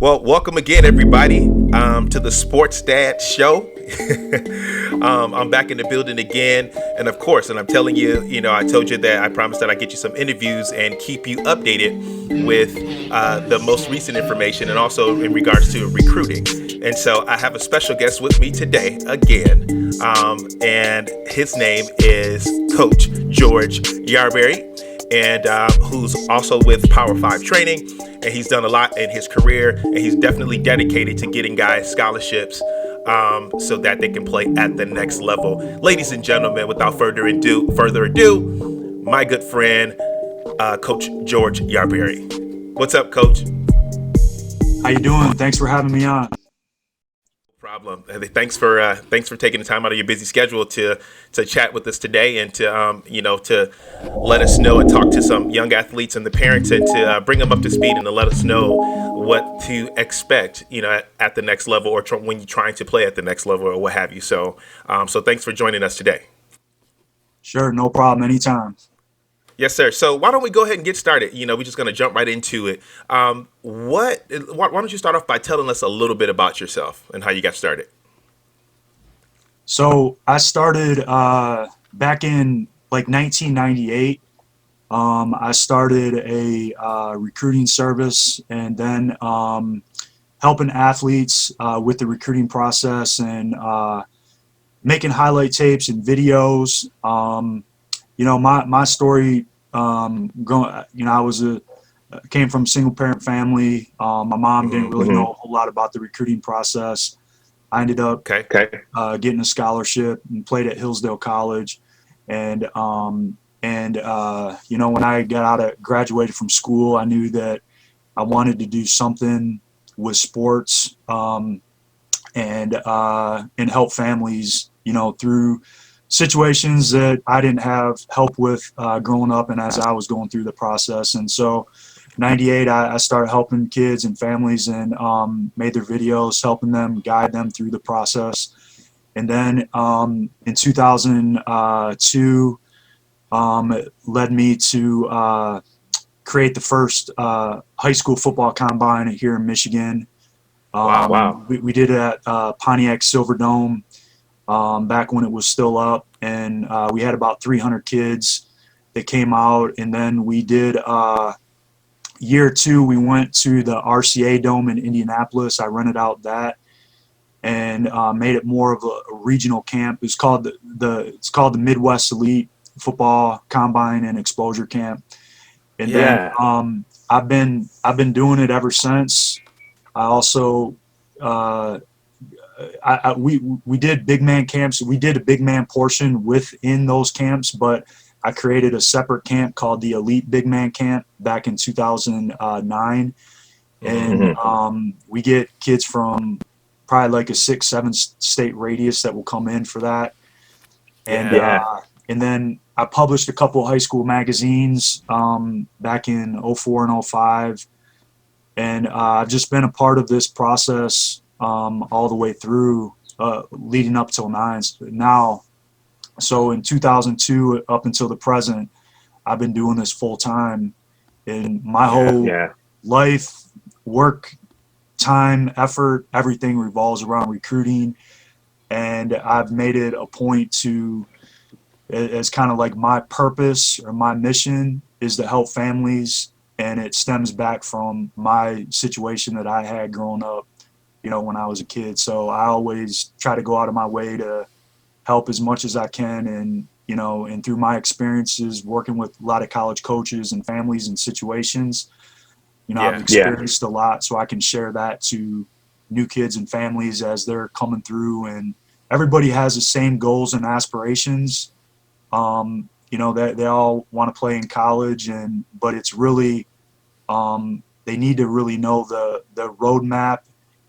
Well, welcome again, everybody, to the Sports Dad Show. I'm back in the building again, and of course, and I'm telling you, I told you that I promised that I'd get you some interviews and keep you updated with the most recent information, and also in regards to recruiting. And so I have a special guest with me today again, and his name is Coach George Yarberry, and who's also with Power 5 Training, and he's done a lot in his career, and he's definitely dedicated to getting guys scholarships so that they can play at the next level. Ladies and gentlemen, without further ado, my good friend, Coach George Yarberry. What's up, Coach? How you doing? Thanks for having me on. Problem. Thanks for taking the time out of your busy schedule to chat with us today, and to let us know and talk to some young athletes and the parents, and to bring them up to speed, and to let us know what to expect at the next level, or when you're trying to play at the next level, or what have you. So thanks for joining us today. Sure, no problem. Anytime. Yes, sir. So why don't we go ahead and get started? We're just going to jump right into it. Why don't you start off by telling us a little bit about yourself and how you got started? So I started back in like 1998. I started a recruiting service, and then helping athletes with the recruiting process, and making highlight tapes and videos. My story, came from a single parent family. My mom didn't really know a whole lot about the recruiting process. I ended up getting a scholarship and played at Hillsdale College. And when I graduated from school, I knew that I wanted to do something with sports, and help families, through situations that I didn't have help with growing up, and as I was going through the process. And so 98, I started helping kids and families, and made their videos, helping them, guide them through the process. And then in 2002, it led me to create the first high school football combine here in Michigan. Wow. We did it at Pontiac Silverdome back when it was still up, and we had about 300 kids that came out. And then we did year two, we went to the RCA Dome in Indianapolis. I rented out that and made it more of a regional camp. It's called the Midwest Elite Football Combine and Exposure Camp. And then I've been doing it ever since. I also we did big man camps. We did a big man portion within those camps, but I created a separate camp called the Elite Big Man Camp back in 2009. And we get kids from probably like a 6-7 state radius that will come in for that. And then I published a couple of high school magazines back in 04 and 05. And I've just been a part of this process all the way through, leading up till now. So in 2002 up until the present, I've been doing this full time. And my whole life, work, time, effort, everything revolves around recruiting. And I've made it a point to, as kind of like my purpose or my mission is to help families. And it stems back from my situation that I had growing up, when I was a kid. So I always try to go out of my way to help as much as I can. And, and through my experiences working with a lot of college coaches and families and situations, I've experienced a lot, so I can share that to new kids and families as they're coming through. And everybody has the same goals and aspirations. That they all want to play in college, but it's really, they need to really know the roadmap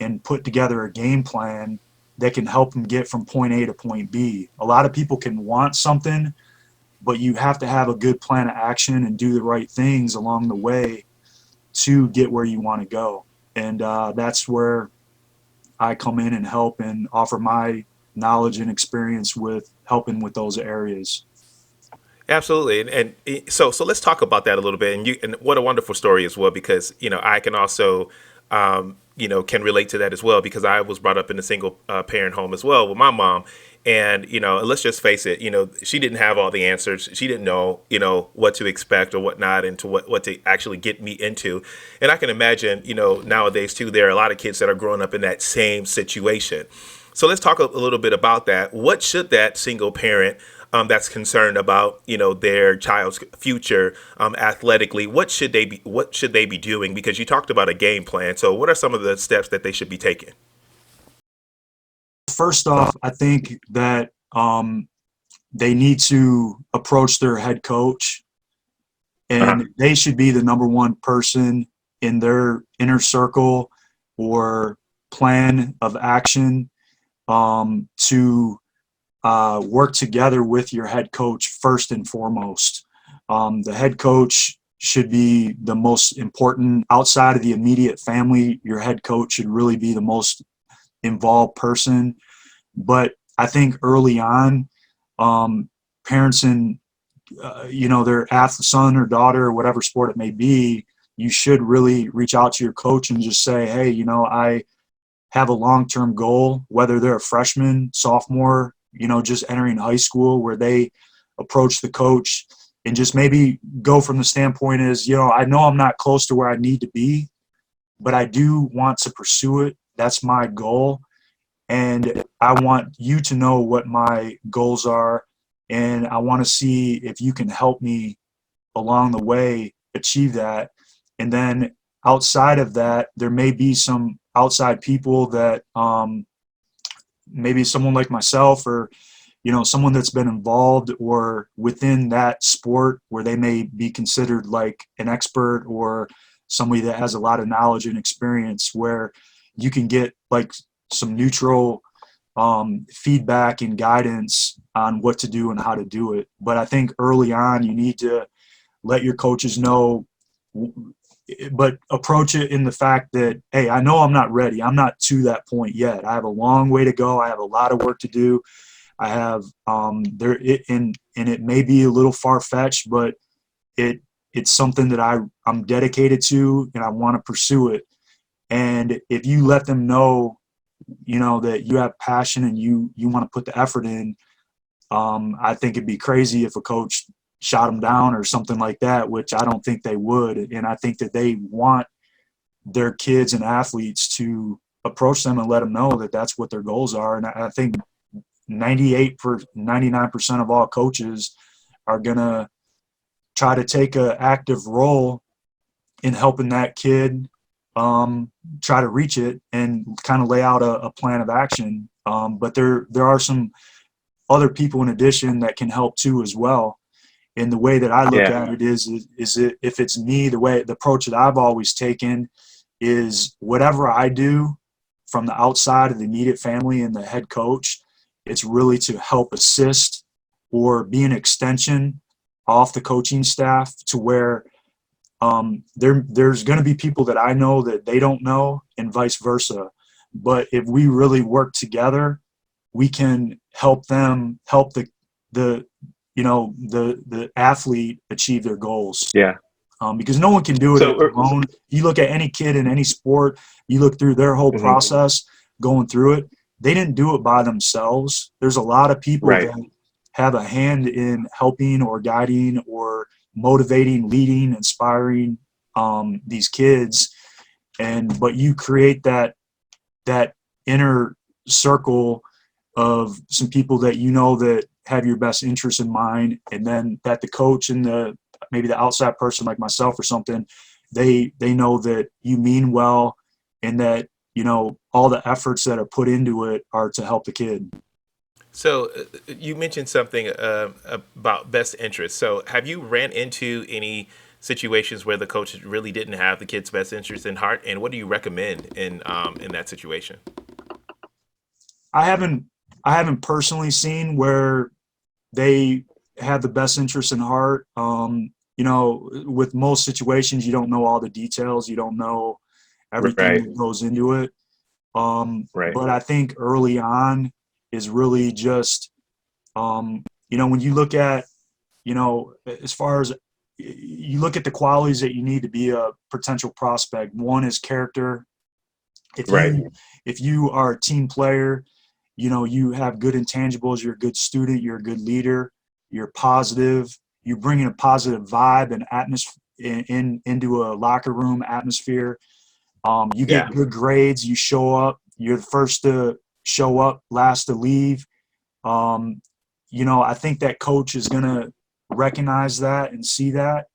and put together a game plan that can help them get from point A to point B. A lot of people can want something, but you have to have a good plan of action and do the right things along the way to get where you want to go. And that's where I come in and help and offer my knowledge and experience with helping with those areas. Absolutely, and so let's talk about that a little bit. And what a wonderful story as well, because I can also can relate to that as well, because I was brought up in a single parent home as well with my mom. And, let's just face it, she didn't have all the answers. She didn't know, what to expect or whatnot, and to what to actually get me into. And I can imagine, nowadays too, there are a lot of kids that are growing up in that same situation. So let's talk a little bit about that. What should that single parent that's concerned about their child's future athletically, what should they be doing? Because you talked about a game plan. So what are some of the steps that they should be taking? First off, I think that they need to approach their head coach, Uh-huh. and they should be the number one person in their inner circle or plan of action to work together with your head coach first and foremost. The head coach should be the most important outside of the immediate family. Your head coach should really be the most involved person. But I think early on, parents and their son or daughter, or whatever sport it may be, you should really reach out to your coach and just say, hey, I have a long-term goal, whether they're a freshman, sophomore, just entering high school, where they approach the coach and just maybe go from the standpoint is, I know I'm not close to where I need to be, but I do want to pursue it. That's my goal. And I want you to know what my goals are. And I want to see if you can help me along the way achieve that. And then outside of that, there may be some outside people that maybe someone like myself, or someone that's been involved or within that sport, where they may be considered like an expert or somebody that has a lot of knowledge and experience, where you can get like some neutral feedback and guidance on what to do and how to do it. But I think early on, you need to let your coaches know, but approach it in the fact that, hey, I know I'm not ready. I'm not to that point yet. I have a long way to go. I have a lot of work to do. I have and it may be a little far fetched, but it's something that I'm dedicated to, and I want to pursue it. And if you let them know, that you have passion and you want to put the effort in, I think it'd be crazy if a coach shot them down or something like that, which I don't think they would. And I think that they want their kids and athletes to approach them and let them know that that's what their goals are. And I think 99% of all coaches are going to try to take an active role in helping that kid try to reach it and kind of lay out a plan of action. But there are some other people in addition that can help too as well. And the way that I look Yeah. at it is if it's me, the approach that I've always taken is whatever I do from the outside of the immediate family and the head coach, it's really to help assist or be an extension off the coaching staff, to where there's going to be people that I know that they don't know, and vice versa. But if we really work together, we can help them help the the athlete achieve their goals. Yeah. Because no one can do it So, alone. You look at any kid in any sport, you look through their whole mhm, process going through it, they didn't do it by themselves. There's a lot of people right. that have a hand in helping or guiding or motivating, leading, inspiring these kids. But you create that inner circle of some people that that have your best interest in mind, and then that the coach and maybe the outside person like myself or something, they know that you mean well, and that all the efforts that are put into it are to help the kid. So you mentioned something about best interest. So have you ran into any situations where the coach really didn't have the kid's best interest in heart, and what do you recommend in that situation? I haven't personally seen where they have the best interest in heart. With most situations, you don't know all the details. You don't know everything Right. that goes into it. Right. But I think early on is really just, when you look at, as far as you look at the qualities that you need to be a potential prospect. One is character. If Right. you are a team player, you have good intangibles, you're a good student, you're a good leader, you're positive, you're bringing a positive vibe and atmosphere into a locker room atmosphere. You Yeah. get good grades, you show up, you're the first to show up, last to leave. Um, I think that coach is going to recognize that and see that.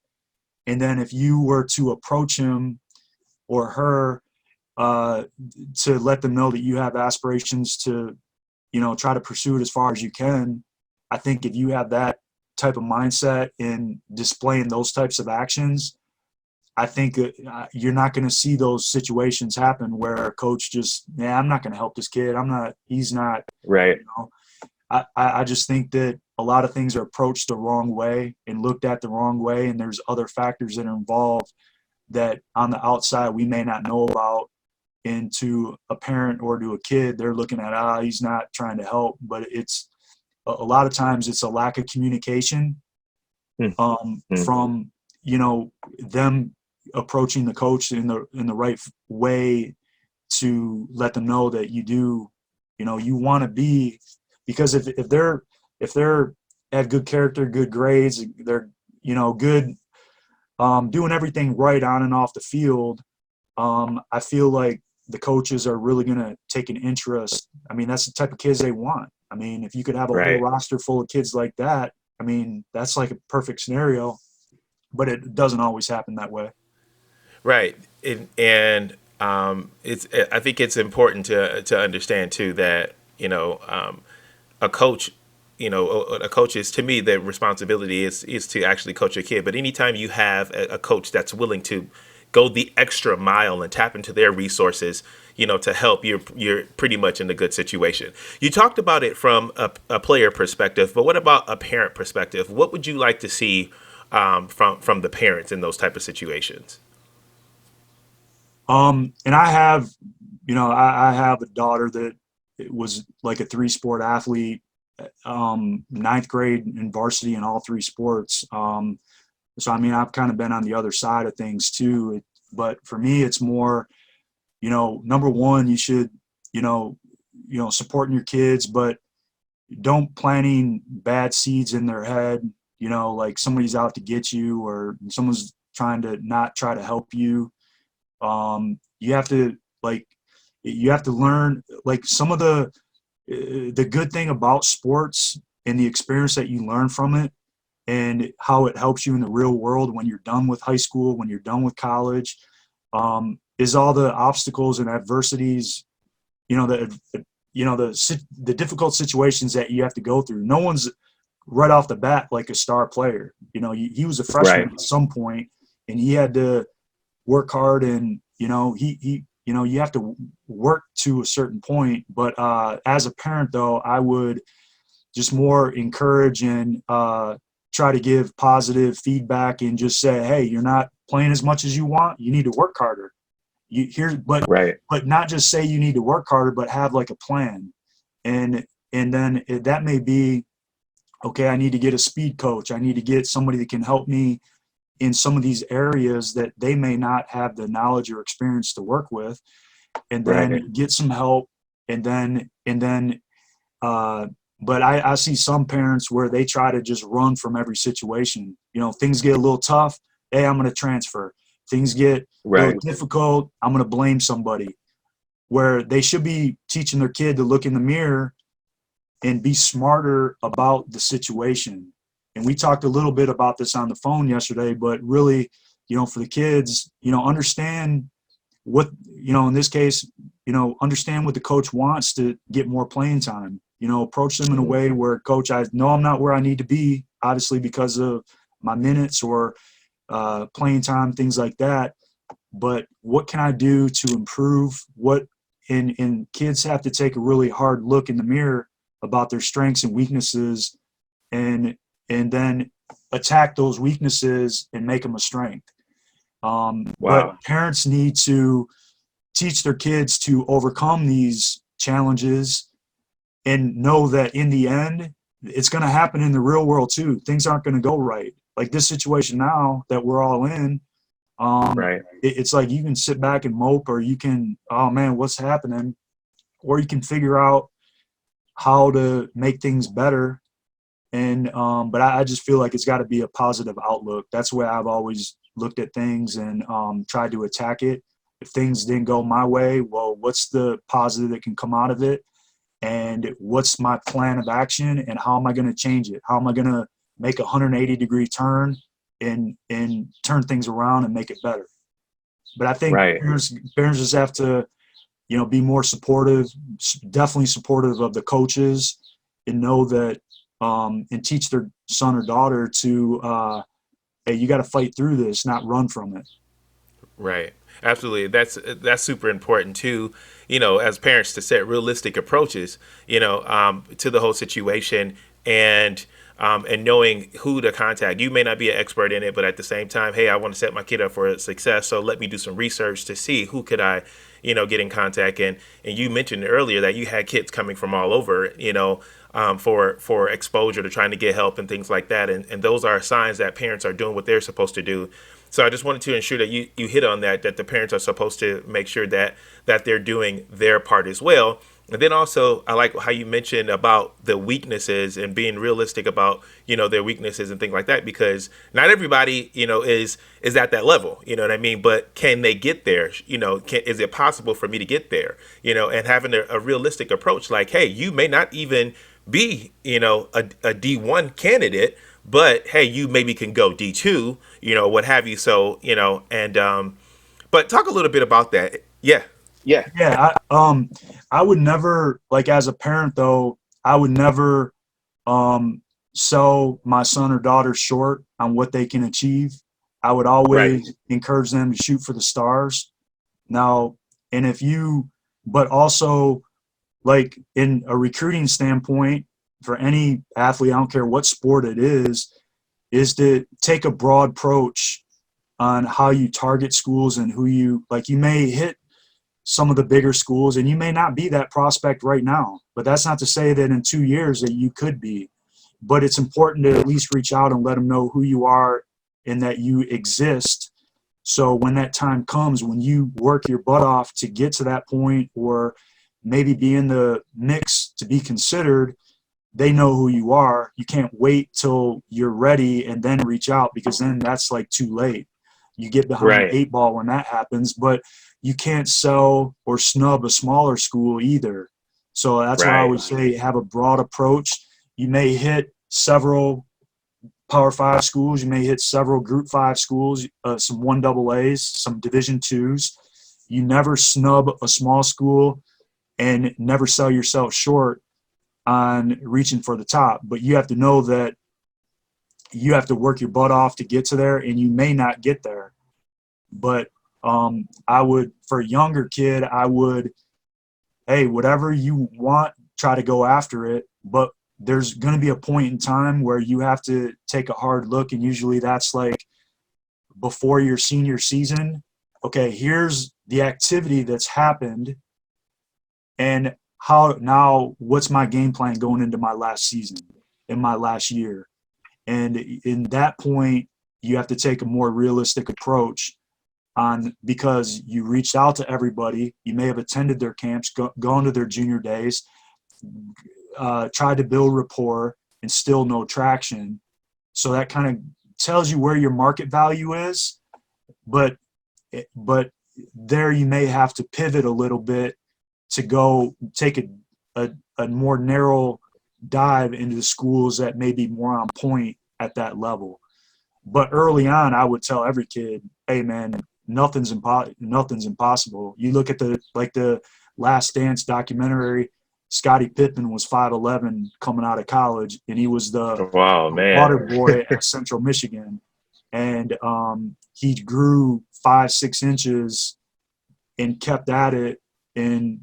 And then if you were to approach him or her uh, to let them know that you have aspirations to, try to pursue it as far as you can, I think if you have that type of mindset in displaying those types of actions, I think you're not going to see those situations happen where a coach just, yeah, I'm not going to help this kid. He's not, Right. you know. I just think that a lot of things are approached the wrong way and looked at the wrong way, and there's other factors that are involved that on the outside we may not know about. And to a parent or to a kid, they're looking at, he's not trying to help, but it's a lot of times it's a lack of communication Mm-hmm. from them approaching the coach in the right way to let them know that you want to be, because if they're have good character, good grades, they're good, doing everything right on and off the field. I feel like the coaches are really going to take an interest. I mean, that's the type of kids they want. I mean, if you could have a whole Right. roster full of kids like that, I mean, that's like a perfect scenario, but it doesn't always happen that way. Right. And it's I think it's important to understand too that a coach, a coach is, to me, the responsibility is to actually coach a kid. But anytime you have a coach that's willing to go the extra mile and tap into their resources, to help, you're pretty much in a good situation. You talked about it from a player perspective, but what about a parent perspective? What would you like to see from the parents in those type of situations? And I have a daughter that was like a 3-sport athlete, ninth grade in varsity in all 3 sports. So, I mean, I've kind of been on the other side of things too. But for me, it's more, number one, you should, you know, supporting your kids, but don't planting bad seeds in their head, like somebody's out to get you or someone's trying to not try to help you. You have to like, you have to learn like some of the good thing about sports and the experience that you learn from it and how it helps you in the real world when you're done with high school, when you're done with college, is all the obstacles and adversities, that the difficult situations that you have to go through. No one's right off the bat like a star player. He was a freshman Right. at some point, and he had to work hard, and you have to work to a certain point. But as a parent, though, I would just more encourage and try to give positive feedback and just say, hey, you're not playing as much as you want. You need to work harder. Right. But not just say you need to work harder, but have like a plan. And then that may be, okay, I need to get a speed coach. I need to get somebody that can help me in some of these areas that they may not have the knowledge or experience to work with, and Right. then get some help. And then uh, but I see some parents where they try to just run from every situation. Things get a little tough. Hey, I'm going to transfer. Things get a little Right. difficult. I'm going to blame somebody. Where they should be teaching their kid to look in the mirror and be smarter about the situation. And we talked a little bit about this on the phone yesterday, but really, for the kids, understand what, in this case, understand what the coach wants to get more playing time. Approach them in a way where, coach, I know I'm not where I need to be, obviously because of my minutes or playing time, things like that. But what can I do to improve? And kids have to take a really hard look in the mirror about their strengths and weaknesses, and then attack those weaknesses and make them a strength. But Wow. parents need to teach their kids to overcome these challenges and know that in the end, it's going to happen in the real world too. Things aren't going to go right. Like this situation now that we're all in, Right. It's like you can sit back and mope, or you can, oh man, what's happening? Or you can figure out how to make things better. And but I just feel like it's got to be a positive outlook. That's the way I've always looked at things and tried to attack it. If things didn't go my way, well, what's the positive that can come out of it? And what's my plan of action? And how am I going to change it? How am I going to make a 180-degree turn and turn things around and make it better? But I think Right. parents just have to, be more supportive, definitely supportive of the coaches, and know that, and teach their son or daughter to, hey, you got to fight through this, not run from it. Right. Absolutely. That's super important too, as parents to set realistic approaches, to the whole situation and knowing who to contact. You may not be an expert in it, but at the same time, hey, I want to set my kid up for success. So let me do some research to see who could I, get in contact. And you mentioned earlier that you had kids coming from all over, for exposure to trying to get help and things like that. And those are signs that parents are doing what they're supposed to do. So I just wanted to ensure that you hit on that the parents are supposed to make sure that they're doing their part as well. And then also, I like how you mentioned about the weaknesses and being realistic about, their weaknesses and things like that, because not everybody, is at that level, you know what I mean? But can they get there? Is it possible for me to get there? And having a realistic approach, like, hey, you may not even be, a D1 candidate, but hey, you maybe can go D2, what have you. So, but talk a little bit about that. Yeah. Yeah. Yeah, I would never, like, as a parent though, I would never um, sell my son or daughter short on what they can achieve. I would Right. always encourage them to shoot for the stars. Now, and if you, but also, like, in a recruiting standpoint, for any athlete, I don't care what sport it is to take a broad approach on how you target schools and who you, like, you may hit some of the bigger schools and you may not be that prospect right now, but that's not to say that in 2 years that you could be. But it's important to at least reach out and let them know who you are and that you exist. So when that time comes, when you work your butt off to get to that point, or maybe be in the mix to be considered, they know who you are. You can't wait till you're ready and then reach out, because then that's like too late. You get behind the Right. eight ball when that happens. But you can't sell or snub a smaller school either. So that's why I Right. would say have a broad approach. You may hit several Power Five schools. You may hit several Group Five schools, some 1 AA's, some Division twos. You never snub a small school, and never sell yourself short on reaching for the top. But you have to know that you have to work your butt off to get to there, and you may not get there. But I would, for a younger kid, I would, hey, whatever you want, try to go after it. But there's going to be a point in time where you have to take a hard look, and usually that's like before your senior season. Okay, here's the activity that's happened, and how now, what's my game plan going into my last season, in my last year? And in that point, you have to take a more realistic approach on, because you reached out to everybody. You may have attended their camps, gone to their junior days, tried to build rapport, and still no traction. So that kind of tells you where your market value is, but there you may have to pivot a little bit to go take a more narrow dive into the schools that may be more on point at that level. But early on, I would tell every kid, hey man, nothing's impossible. You look at the Last Dance documentary. Scottie Pippen was 5'11" coming out of college, and he was the Wow, man. water boy at Central Michigan. And he grew 5-6 inches and kept at it, and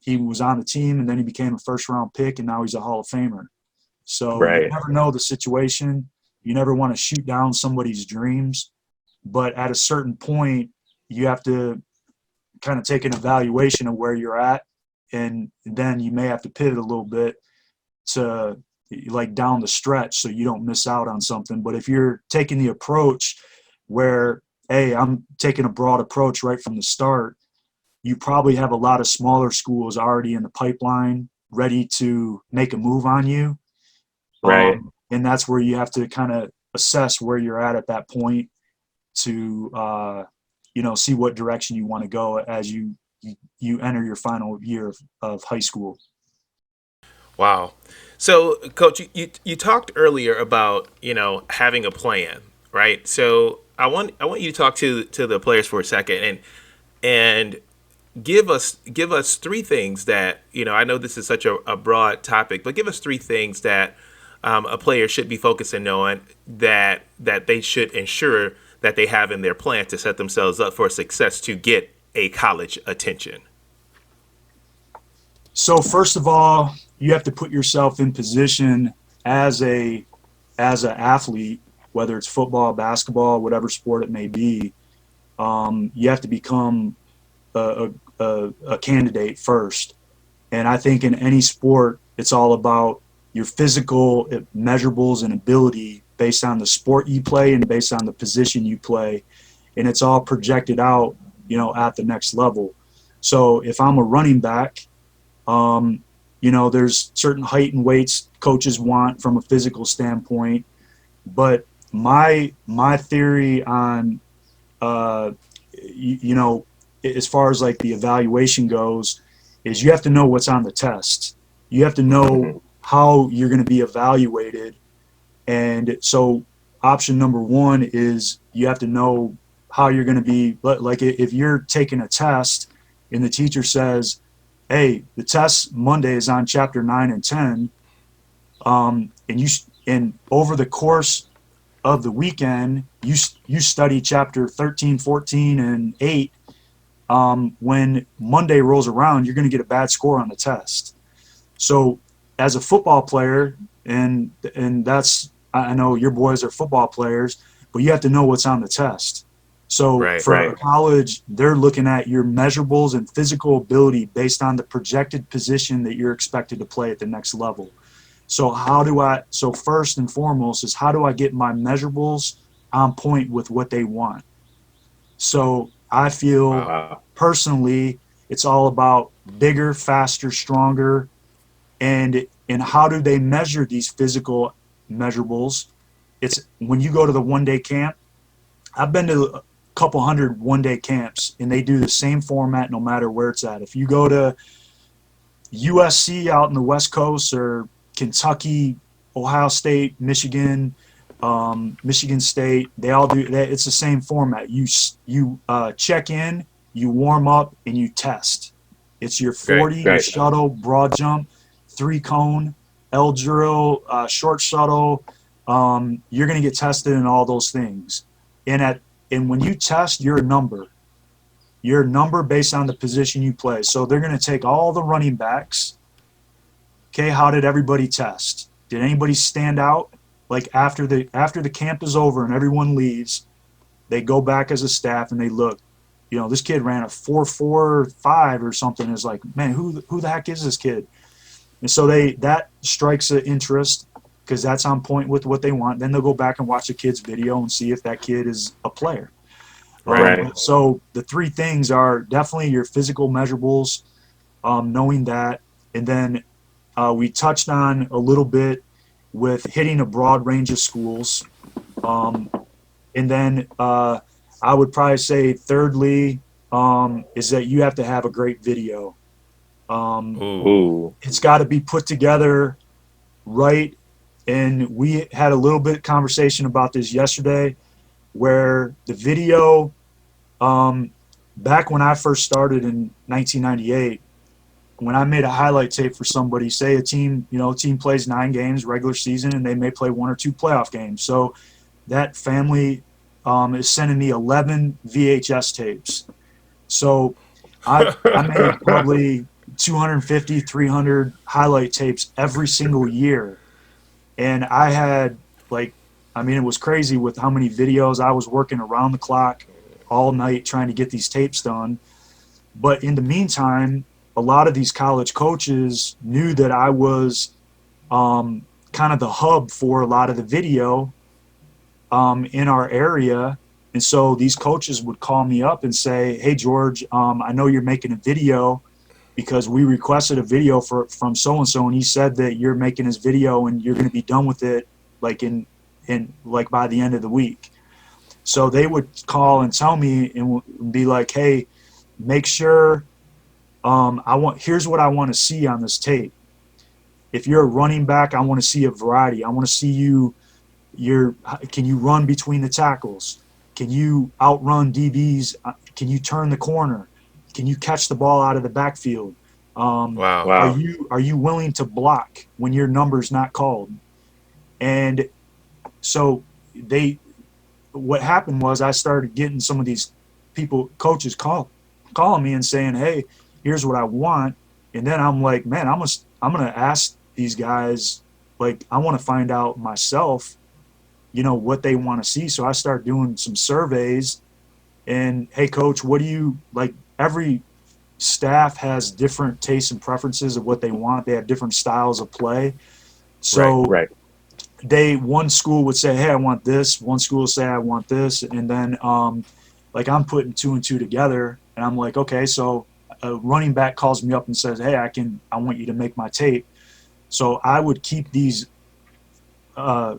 he was on the team, and then he became a first-round pick, and now he's a Hall of Famer. So you Right. never know the situation. You never want to shoot down somebody's dreams. But at a certain point, you have to kind of take an evaluation of where you're at, and then you may have to pivot a little bit to, like, down the stretch, so you don't miss out on something. But if you're taking the approach where, hey, I'm taking a broad approach right from the start, you probably have a lot of smaller schools already in the pipeline ready to make a move on you. Right. And that's where you have to kind of assess where you're at that point to, see what direction you want to go as you enter your final year of high school. Wow. So, Coach, you talked earlier about having a plan, right? So I want you to talk to the players for a second and give us three things that I know this is such a broad topic, but give us three things that a player should be focusing on that they should ensure that they have in their plan to set themselves up for success to get a college attention. So first of all, you have to put yourself in position as an athlete, whether it's football, basketball, whatever sport it may be. You have to become a candidate first. And I think in any sport, it's all about your physical measurables and ability based on the sport you play and based on the position you play. And it's all projected out, at the next level. So if I'm a running back, there's certain height and weights coaches want from a physical standpoint. But my theory on, as far as like the evaluation goes, is you have to know what's on the test. You have to know how you're going to be evaluated. And so option number one is you have to know how you're going to be. Like if you're taking a test and the teacher says, hey, the test Monday is on chapter 9 and 10, and over the course of the weekend, you study chapter 13, 14, and 8, when Monday rolls around, you're going to get a bad score on the test. So as a football player, and that's, I know your boys are football players, but you have to know what's on the test. So for college, they're looking at your measurables and physical ability based on the projected position that you're expected to play at the next level. So so first and foremost is how do I get my measurables on point with what they want? So I feel personally, it's all about bigger, faster, stronger. And how do they measure these physical measurables? It's when you go to the one-day camp. I've been to a couple hundred one-day camps, and they do the same format no matter where it's at. If you go to USC out in the West Coast or Kentucky, Ohio State, Michigan, Michigan State, they all do that. It's the same format. You check in, you warm up, and you test. It's your 40, your shuttle, broad jump, 3-cone, L drill, short shuttle. You're going to get tested in all those things. And when you test, you're a number. You're a number based on the position you play. So they're going to take all the running backs. Okay, how did everybody test? Did anybody stand out? Like after the camp is over and everyone leaves, they go back as a staff and they look. This kid ran a 4.45 or something. It's like, man, who the heck is this kid? And so that strikes an interest because that's on point with what they want. Then they'll go back and watch the kid's video and see if that kid is a player. So the three things are definitely your physical measurables, knowing that, and then we touched on a little bit with hitting a broad range of schools, and then I would probably say thirdly is that you have to have a great video. It's got to be put together right. And we had a little bit of conversation about this yesterday, where the video, back when I first started in 1998, when I made a highlight tape for somebody, say a team plays 9 games regular season and they may play 1 or 2 playoff games. So that family is sending me 11 VHS tapes. So I made probably 250, 300 highlight tapes every single year. And I had it was crazy with how many videos I was working around the clock all night trying to get these tapes done. But in the meantime, a lot of these college coaches knew that I was kind of the hub for a lot of the video in our area. And so these coaches would call me up and say, hey, George, I know you're making a video because we requested a video from so-and-so, and he said that you're making his video and you're going to be done with it like in like by the end of the week. So they would call and tell me and be like, hey, make sure here's what I want to see on this tape. If you're a running back, I want to see a variety. I want to see can you run between the tackles? Can you outrun DBs? Can you turn the corner? Can you catch the ball out of the backfield? Wow. Are you willing to block when your number's not called? And so what happened was I started getting some of these coaches calling me and saying, hey, here's what I want. And then I'm like, man, I'm going to ask these guys, like, I want to find out myself, what they want to see. So I start doing some surveys and, hey, coach, what do you like? Every staff has different tastes and preferences of what they want. They have different styles of play. So right. One school would say, hey, I want this. One school would say, I want this. And then like I'm putting two and two together and I'm like, okay, so a running back calls me up and says, hey, I want you to make my tape. So I would keep these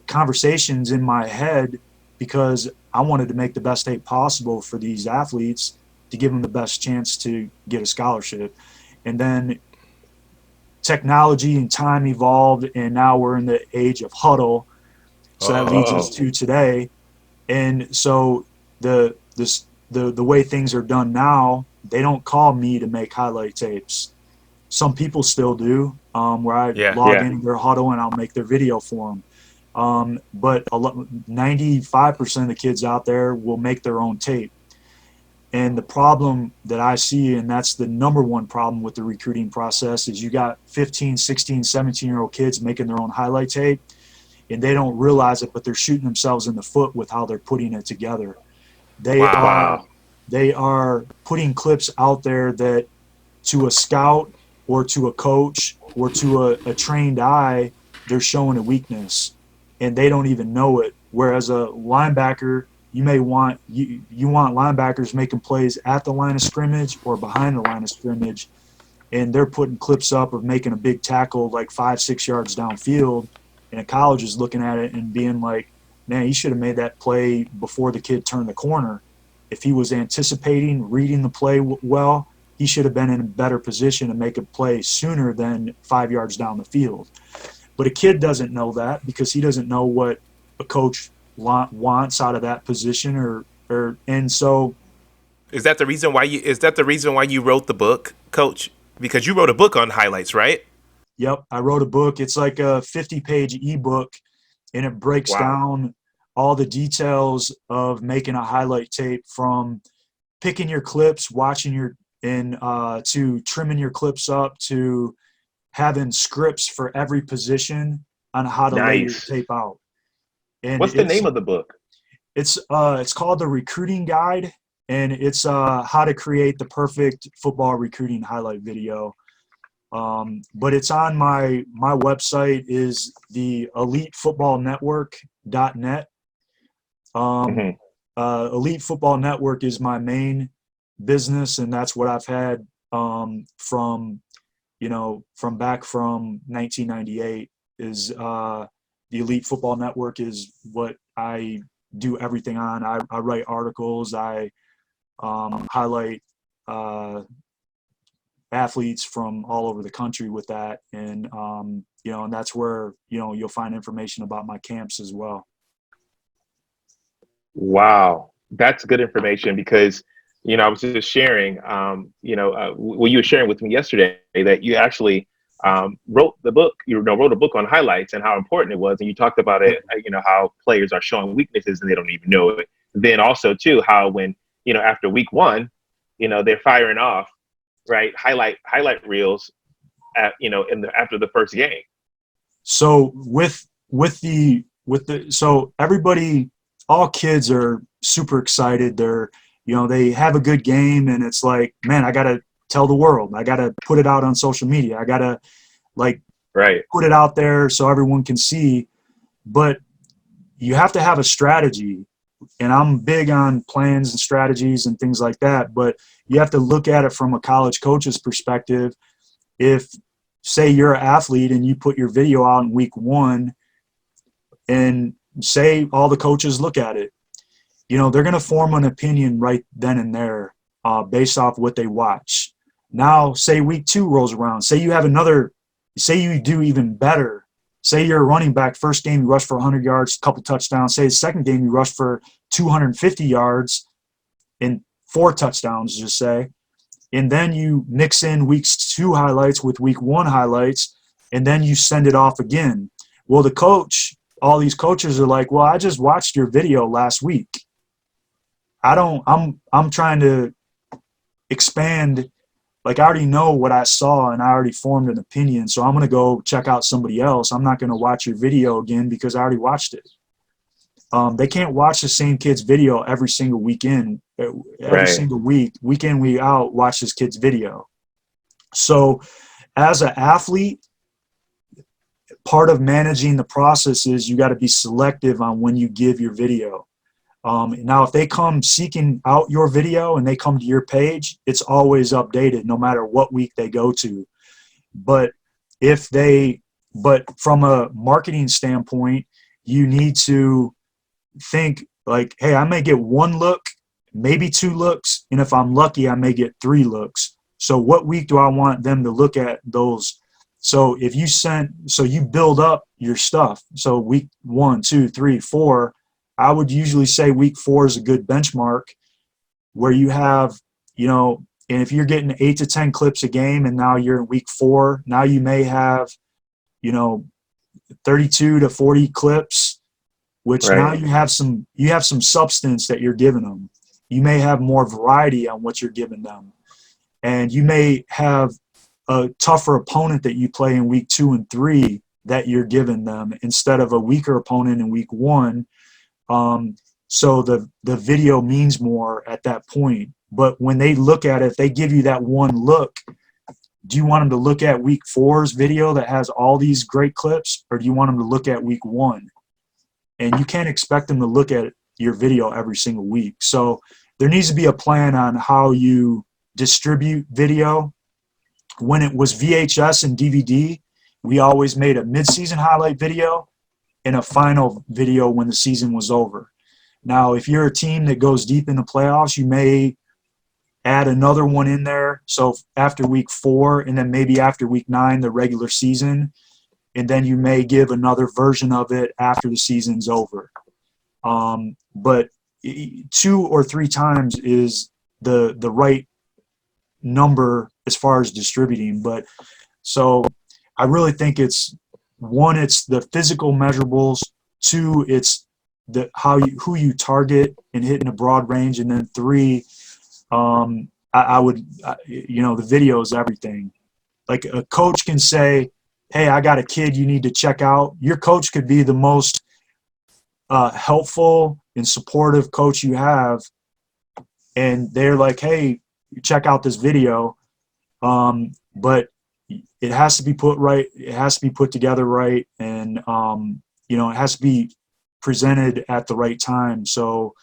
conversations in my head because I wanted to make the best tape possible for these athletes to give them the best chance to get a scholarship. And then technology and time evolved, and now we're in the age of huddle. So that leads us to today. And so the way things are done now, they don't call me to make highlight tapes. Some people still do, where I log into their huddle and I'll make their video for them. But 95% of the kids out there will make their own tape. And the problem that I see, and that's the number one problem with the recruiting process, is you got 15, 16, 17-year-old kids making their own highlight tape, and they don't realize it, but they're shooting themselves in the foot with how they're putting it together. They are putting clips out there that to a scout or to a coach or to a trained eye, they're showing a weakness, and they don't even know it. Whereas a linebacker, you want linebackers making plays at the line of scrimmage or behind the line of scrimmage, and they're putting clips up of making a big tackle like 5-6 yards downfield, and a college is looking at it and being like, man, he should have made that play before the kid turned the corner. If he was anticipating, reading the play well, he should have been in a better position to make a play sooner than 5 yards down the field. But a kid doesn't know that because he doesn't know what a coach wants out of that position, and so is that the reason why you wrote the book, Coach? Because you wrote a book on highlights, right? Yep, I wrote a book. It's like a 50-page ebook, and it breaks down all the details of making a highlight tape, from picking your clips, watching to trimming your clips up, to having scripts for every position on how to lay your tape out. And what's the name of the book? It's called The Recruiting Guide, and it's how to create the perfect football recruiting highlight video. But it's on my website is the elitefootballnetwork.net. Elite Football Network is my main business, and that's what I've had from back from 1998 is the Elite Football Network is what I do everything on. I write articles. I highlight athletes from all over the country with that. And, and that's where, you'll find information about my camps as well. Wow. That's good information because, I was just sharing, what you were sharing with me yesterday that you actually wrote a book on highlights and how important it was. And you talked about it, how players are showing weaknesses and they don't even know it. Then also too, how when, after week one, they're firing off, right. Highlight reels after the first game. So so everybody, all kids are super excited. They're, they have a good game and it's like, man, I got to tell the world. I got to put it out on social media. I got to put it out there so everyone can see. But you have to have a strategy. and I'm big on plans and strategies and things like that, but you have to look at it from a college coach's perspective. If, say, you're an athlete and you put your video out in week 1, and say all the coaches look at it, they're going to form an opinion right then and there based off what they watch. Now, say week 2 rolls around. Say you do even better. Say you're a running back, first game you rush for 100 yards, a couple touchdowns. Say the second game you rush for 250 yards and 4 touchdowns, just say. And then you mix in week 2 highlights with week 1 highlights, and then you send it off again. Well, all these coaches are like, well, I just watched your video last week. I'm trying to expand. Like, I already know what I saw and I already formed an opinion, so I'm going to go check out somebody else. I'm not going to watch your video again because I already watched it. They can't watch the same kid's video every single weekend, every single week in, week out, watch this kid's video. So as an athlete, part of managing the process is you got to be selective on when you give your video. Now, if they come seeking out your video and they come to your page, it's always updated no matter what week they go to. But from a marketing standpoint, you need to think like, hey, I may get 1 look, maybe 2 looks, and if I'm lucky, I may get 3 looks. So what week do I want them to look at those? So if you build up your stuff. So week 1, 2, 3, 4, I would usually say week 4 is a good benchmark where you have, and if you're getting 8 to 10 clips a game and now you're in week 4, now you may have, 32 to 40 clips, which now you have some substance that you're giving them. You may have more variety on what you're giving them. And you may have a tougher opponent that you play in week 2 and 3 that you're giving them instead of a weaker opponent in week 1. So the video means more at that point. But when they look at it, if they give you that 1 look, do you want them to look at week 4's video that has all these great clips, or do you want them to look at week 1? And you can't expect them to look at your video every single week. So there needs to be a plan on how you distribute video. When it was VHS and DVD, we always made a mid-season highlight video and a final video when the season was over. Now, if you're a team that goes deep in the playoffs, you may add another one in there. So after week 4 and then maybe after week 9, the regular season, and then you may give another version of it after the season's over. But 2 or 3 times is the right number as far as distributing. But so I really think it's 1, it's the physical measurables. 2, it's who you target and hit in a broad range, and then 3, the video is everything. Like a coach can say, hey, I got a kid you need to check out. Your coach could be the most helpful and supportive coach you have, and they're like, hey, check out this video, but it has to be put right. It has to be put together right, and it has to be presented at the right time. So,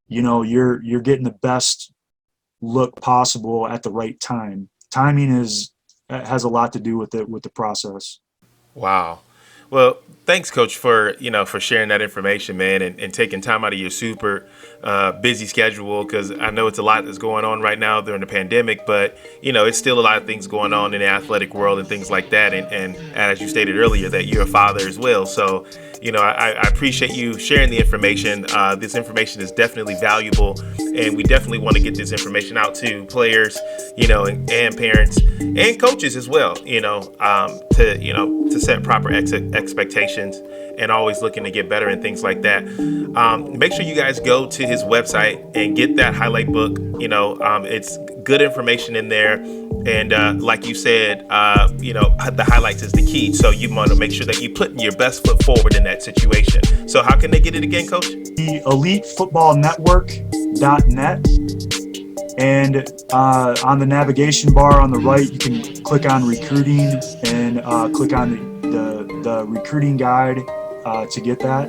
you're getting the best look possible at the right time. Timing has a lot to do with it, with the process. Wow. Well, thanks, Coach, for sharing that information, man, and taking time out of your super busy schedule, because I know it's a lot that's going on right now during the pandemic, but it's still a lot of things going on in the athletic world and things like that. And as you stated earlier, that you're a father as well. So, I appreciate you sharing the information. This information is definitely valuable, and we definitely want to get this information out to players, and parents and coaches as well, to set proper expectations and always looking to get better and things like that. Make sure you guys go to his website and get that highlight book. It's good information in there. And like you said, the highlights is the key. So you want to make sure that you put your best foot forward in that situation. So how can they get it again, Coach? The elitefootballnetwork.net. And on the navigation bar on the right, you can click on recruiting and click on the recruiting guide to get that.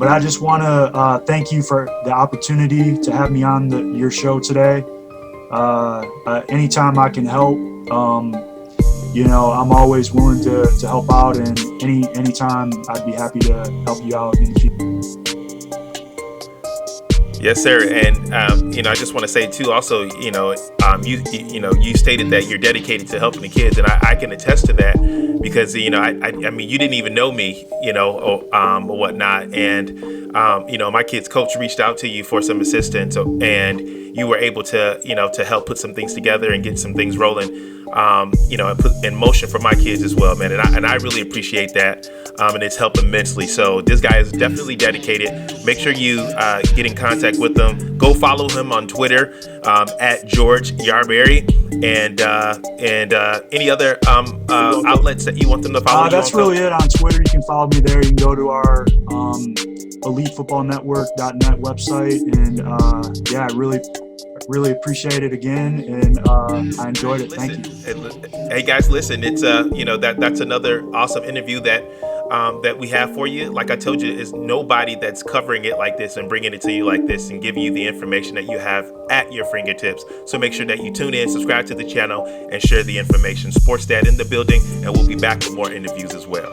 But I just want to thank you for the opportunity to have me on your show today. Anytime I can help, I'm always willing to help out, and anytime I'd be happy to help you out in the future. Yes, sir. And I just want to say too. Also, you stated that you're dedicated to helping the kids, and I can attest to that because I mean, you didn't even know me, or whatnot, and my kid's coach reached out to you for some assistance, and you were able to to help put some things together and get some things rolling. And put in motion for my kids as well, man. And I really appreciate that. And it's helped immensely. So this guy is definitely dedicated. Make sure you get in contact with him. Go follow him on Twitter at George Yarberry, and any other outlets that you want them to follow. That's really it on Twitter. You can follow me there. You can go to our elitefootballnetwork.net website, and I really appreciate it again, and I enjoyed it. Thank you. Hey guys, listen, it's that's another awesome interview that we have for you. Like I told you, is nobody that's covering it like this and bringing it to you like this and giving you the information that you have at your fingertips. So make sure that you tune in, subscribe to the channel, and share the information. Sports Dad in the building, and we'll be back with more interviews as well.